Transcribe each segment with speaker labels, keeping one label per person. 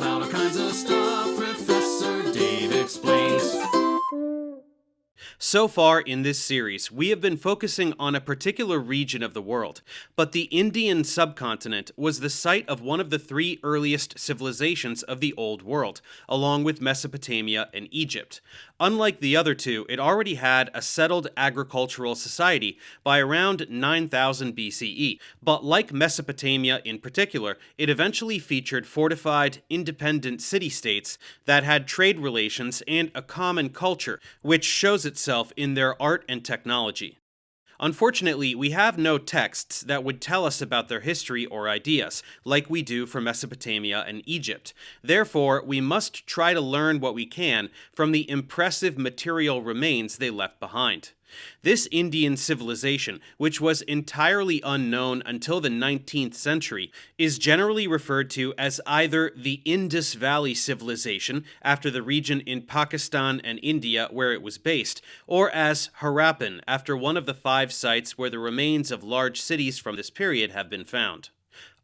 Speaker 1: about all kinds of stuff. Professor Dave explains.
Speaker 2: So far in this series, we have been focusing on a particular region of the world, but the Indian subcontinent was the site of one of the three earliest civilizations of the Old World, along with Mesopotamia and Egypt. Unlike the other two, it already had a settled agricultural society by around 9000 BCE, but like Mesopotamia in particular, it eventually featured fortified, independent city-states that had trade relations and a common culture, which shows itself in their art and technology. Unfortunately, we have no texts that would tell us about their history or ideas, like we do for Mesopotamia and Egypt. Therefore, we must try to learn what we can from the impressive material remains they left behind. This Indian civilization, which was entirely unknown until the 19th century, is generally referred to as either the Indus Valley civilization, after the region in Pakistan and India where it was based, or as Harappan, after one of the 5 sites where the remains of large cities from this period have been found.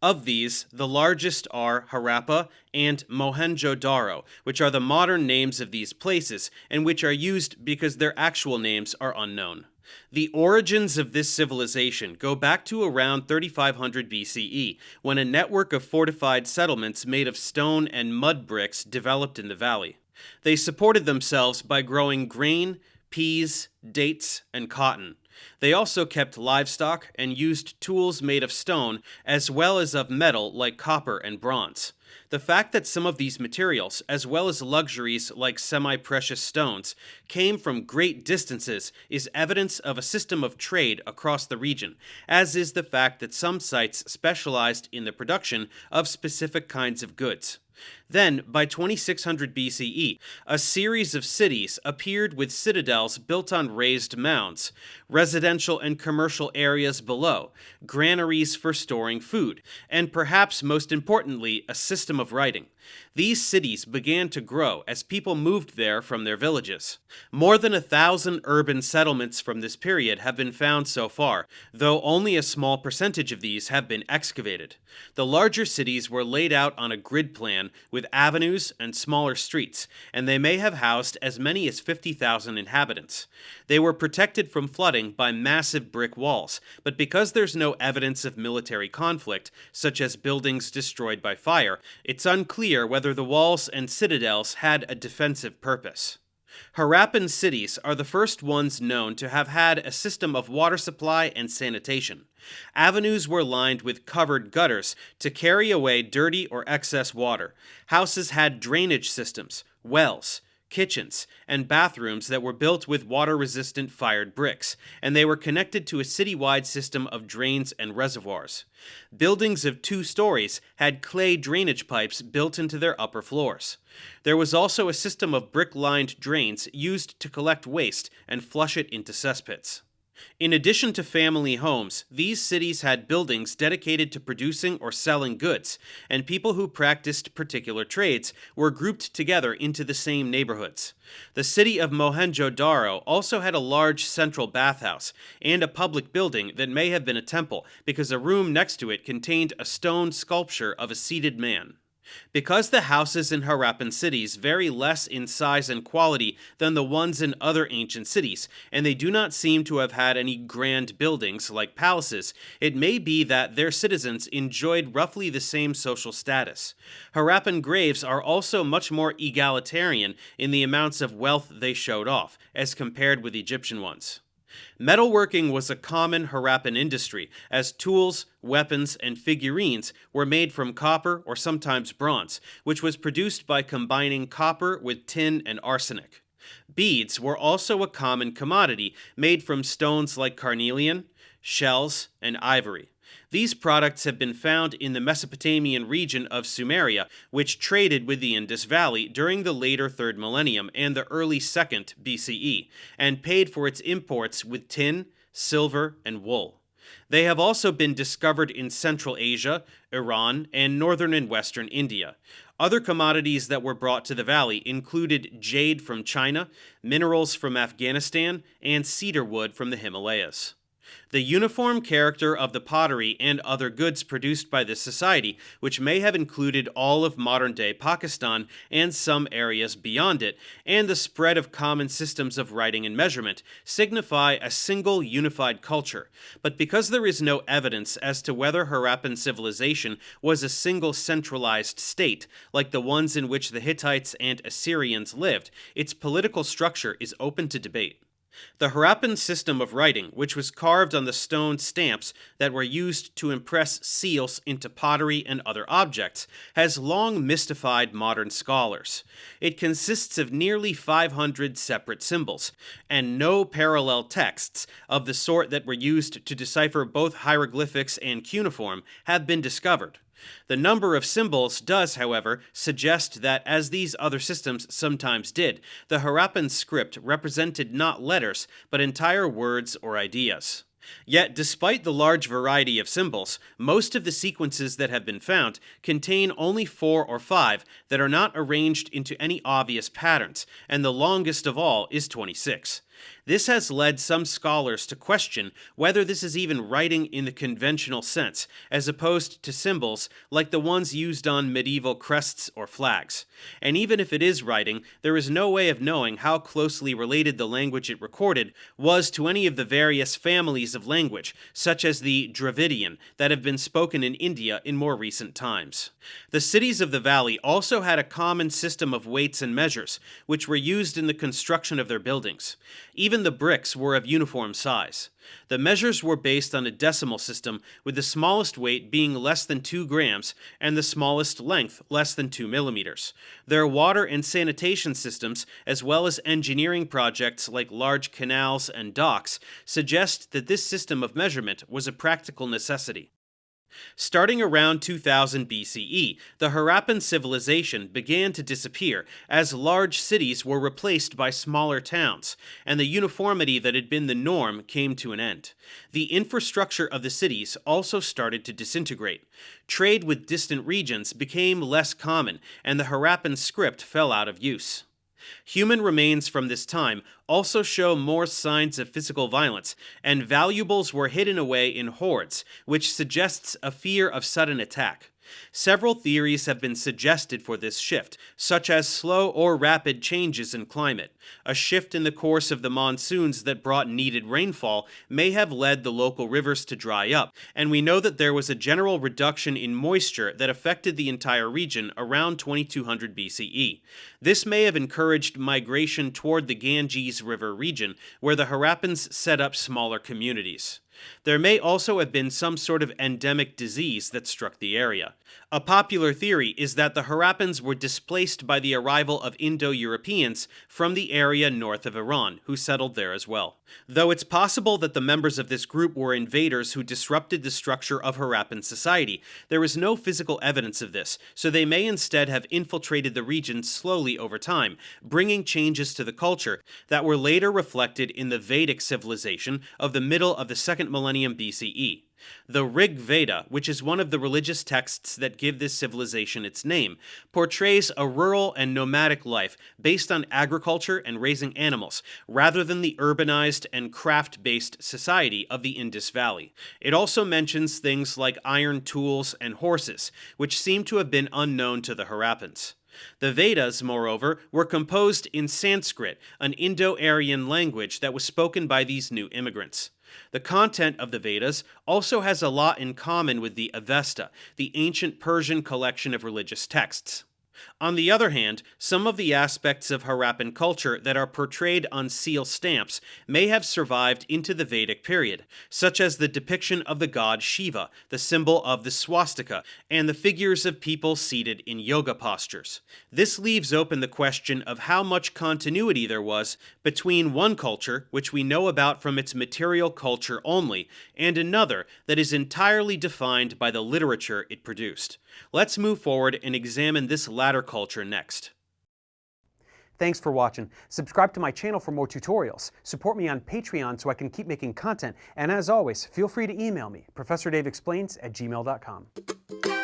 Speaker 2: Of these, the largest are Harappa and Mohenjo-daro, which are the modern names of these places, and which are used because their actual names are unknown. The origins of this civilization go back to around 3500 BCE, when a network of fortified settlements made of stone and mud bricks developed in the valley. They supported themselves by growing grain, peas, dates, and cotton. They also kept livestock and used tools made of stone as well as of metal like copper and bronze. The fact that some of these materials, as well as luxuries like semi-precious stones, came from great distances is evidence of a system of trade across the region, as is the fact that some sites specialized in the production of specific kinds of goods. Then, by 2600 BCE, a series of cities appeared with citadels built on raised mounds, residential and commercial areas below, granaries for storing food, and perhaps most importantly, a system of writing. These cities began to grow as people moved there from their villages. More than 1,000 urban settlements from this period have been found so far, though only a small percentage of these have been excavated. The larger cities were laid out on a grid plan with avenues and smaller streets, and they may have housed as many as 50,000 inhabitants. They were protected from flooding by massive brick walls, but because there's no evidence of military conflict, such as buildings destroyed by fire, it's unclear whether the walls and citadels had a defensive purpose. Harappan cities are the first ones known to have had a system of water supply and sanitation. Avenues were lined with covered gutters to carry away dirty or excess water. Houses had drainage systems, wells, kitchens, and bathrooms that were built with water-resistant fired bricks, and they were connected to a citywide system of drains and reservoirs. Buildings of 2 stories had clay drainage pipes built into their upper floors. There was also a system of brick-lined drains used to collect waste and flush it into cesspits. In addition to family homes, these cities had buildings dedicated to producing or selling goods, and people who practiced particular trades were grouped together into the same neighborhoods. The city of Mohenjo-daro also had a large central bathhouse and a public building that may have been a temple because a room next to it contained a stone sculpture of a seated man. Because the houses in Harappan cities vary less in size and quality than the ones in other ancient cities, and they do not seem to have had any grand buildings like palaces, it may be that their citizens enjoyed roughly the same social status. Harappan graves are also much more egalitarian in the amounts of wealth they showed off, as compared with Egyptian ones. Metalworking was a common Harappan industry, as tools, weapons, and figurines were made from copper or sometimes bronze, which was produced by combining copper with tin and arsenic. Beads were also a common commodity, made from stones like carnelian, shells, and ivory. These products have been found in the Mesopotamian region of Sumeria, which traded with the Indus Valley during the later 3rd millennium and the early 2nd BCE, and paid for its imports with tin, silver, and wool. They have also been discovered in Central Asia, Iran, and northern and western India. Other commodities that were brought to the valley included jade from China, minerals from Afghanistan, and cedar wood from the Himalayas. The uniform character of the pottery and other goods produced by this society, which may have included all of modern-day Pakistan and some areas beyond it, and the spread of common systems of writing and measurement, signify a single unified culture. But because there is no evidence as to whether Harappan civilization was a single centralized state, like the ones in which the Hittites and Assyrians lived, its political structure is open to debate. The Harappan system of writing, which was carved on the stone stamps that were used to impress seals into pottery and other objects, has long mystified modern scholars. It consists of nearly 500 separate symbols, and no parallel texts of the sort that were used to decipher both hieroglyphics and cuneiform have been discovered. The number of symbols does, however, suggest that, as these other systems sometimes did, the Harappan script represented not letters, but entire words or ideas. Yet, despite the large variety of symbols, most of the sequences that have been found contain only 4 or 5 that are not arranged into any obvious patterns, and the longest of all is 26. This has led some scholars to question whether this is even writing in the conventional sense, as opposed to symbols like the ones used on medieval crests or flags. And even if it is writing, there is no way of knowing how closely related the language it recorded was to any of the various families of language, such as the Dravidian, that have been spoken in India in more recent times. The cities of the valley also had a common system of weights and measures, which were used in the construction of their buildings. Even the bricks were of uniform size. The measures were based on a decimal system, with the smallest weight being less than 2 grams and the smallest length less than 2 millimeters. Their water and sanitation systems, as well as engineering projects like large canals and docks, suggest that this system of measurement was a practical necessity. Starting around 2000 BCE, the Harappan civilization began to disappear as large cities were replaced by smaller towns, and the uniformity that had been the norm came to an end. The infrastructure of the cities also started to disintegrate. Trade with distant regions became less common, and the Harappan script fell out of use. Human remains from this time also show more signs of physical violence, and valuables were hidden away in hoards, which suggests a fear of sudden attack. Several theories have been suggested for this shift, such as slow or rapid changes in climate. A shift in the course of the monsoons that brought needed rainfall may have led the local rivers to dry up, and we know that there was a general reduction in moisture that affected the entire region around 2200 BCE. This may have encouraged migration toward the Ganges River region, where the Harappans set up smaller communities. There may also have been some sort of endemic disease that struck the area. A popular theory is that the Harappans were displaced by the arrival of Indo-Europeans from the area north of Iran, who settled there as well. Though it's possible that the members of this group were invaders who disrupted the structure of Harappan society, there is no physical evidence of this, so they may instead have infiltrated the region slowly over time, bringing changes to the culture that were later reflected in the Vedic civilization of the middle of the 2nd millennium BCE. The Rig Veda, which is one of the religious texts that give this civilization its name, portrays a rural and nomadic life based on agriculture and raising animals, rather than the urbanized and craft-based society of the Indus Valley. It also mentions things like iron tools and horses, which seem to have been unknown to the Harappans. The Vedas, moreover, were composed in Sanskrit, an indo-aryan language that was spoken by these new immigrants. The content of the Vedas also has a lot in common with the Avesta, the ancient Persian collection of religious texts. On the other hand, some of the aspects of Harappan culture that are portrayed on seal stamps may have survived into the Vedic period, such as the depiction of the god Shiva, the symbol of the swastika, and the figures of people seated in yoga postures. This leaves open the question of how much continuity there was between one culture, which we know about from its material culture only, and another that is entirely defined by the literature it produced. Let's move forward and examine this latter culture next.
Speaker 3: Thanks for watching. Subscribe to my channel for more tutorials. Support me on Patreon so I can keep making content. And as always, feel free to email me, ProfessorDaveExplains@gmail.com.